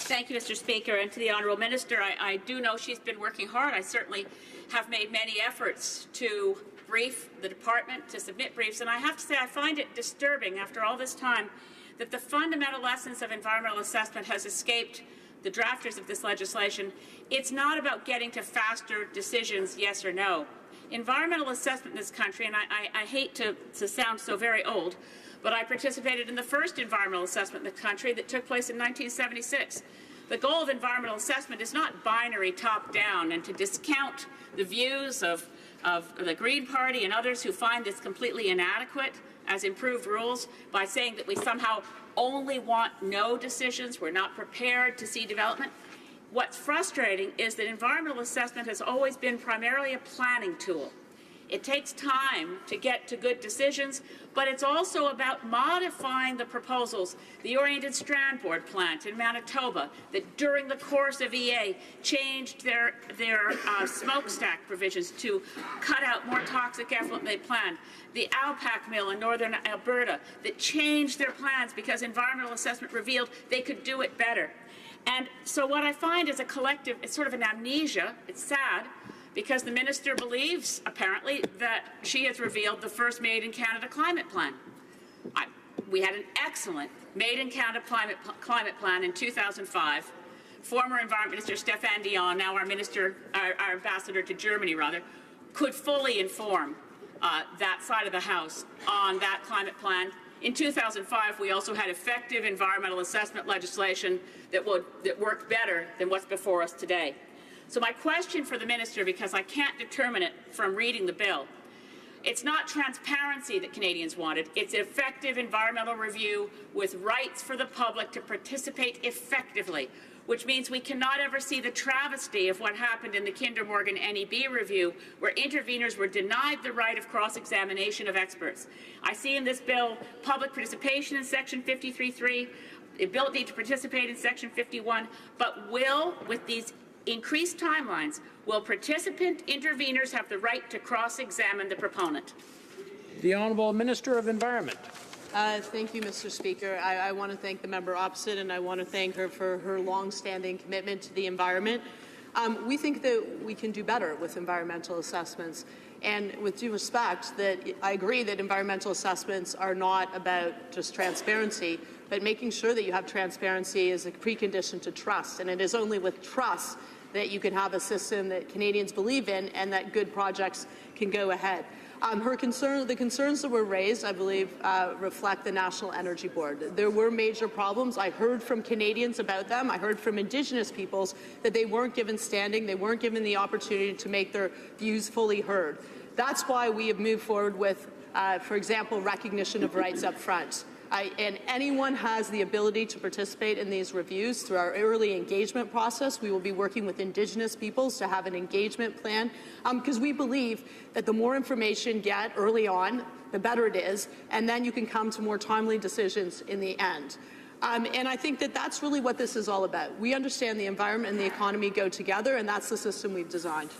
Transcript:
Thank you, Mr. Speaker. And to the Honourable Minister, I do know she's been working hard. I certainly have made many efforts to brief the department, to submit briefs, and I have to say I find it disturbing after all this time that the fundamental essence of environmental assessment has escaped the drafters of this legislation. It's not about getting to faster decisions, yes or no. Environmental assessment in this country, and I hate to sound so very old, but I participated in the first environmental assessment in the country that took place in 1976. The goal of environmental assessment is not binary top-down and to discount the views of the Green Party and others who find this completely inadequate as improved rules by saying that we somehow only want no decisions, we're not prepared to see development. What's frustrating is that environmental assessment has always been primarily a planning tool. It takes time to get to good decisions, but it's also about modifying the proposals. The Oriented Strand Board plant in Manitoba that during the course of EA changed their smokestack provisions to cut out more toxic effluent than they planned. The Alpac mill in northern Alberta that changed their plans because environmental assessment revealed they could do it better. And so what I find is a collective, it's sort of an amnesia, it's sad, because the minister believes, apparently, that she has revealed the first Made in Canada climate plan. We had an excellent Made in Canada climate plan in 2005. Former Environment Minister Stéphane Dion, now our ambassador to Germany, could fully inform that side of the House on that climate plan. In 2005, we also had effective environmental assessment legislation that worked better than what's before us today. So my question for the minister, because I can't determine it from reading the bill, it's not transparency that Canadians wanted, it's effective environmental review with rights for the public to participate effectively, which means we cannot ever see the travesty of what happened in the Kinder Morgan NEB review, where intervenors were denied the right of cross-examination of experts. I see in this bill public participation in Section 53.3, the ability to participate in Section 51, but with these increased timelines, will participant intervenors have the right to cross-examine the proponent? The Honourable Minister of Environment. Thank you, Mr. Speaker. I want to thank the member opposite, and I want to thank her for her long-standing commitment to the environment. We think that we can do better with environmental assessments. And with due respect, that I agree that environmental assessments are not about just transparency, but making sure that you have transparency is a precondition to trust. And it is only with trust that you can have a system that Canadians believe in and that good projects can go ahead. The concerns that were raised, I believe, reflect the National Energy Board. There were major problems. I heard from Canadians about them. I heard from Indigenous peoples that they weren't given standing, they weren't given the opportunity to make their views fully heard. That's why we have moved forward with, for example, recognition of rights up front. And anyone has the ability to participate in these reviews through our early engagement process. We will be working with Indigenous peoples to have an engagement plan, because we believe that the more information you get early on, the better it is, and then you can come to more timely decisions in the end. And I think that that's really what this is all about. We understand the environment and the economy go together, and that's the system we've designed.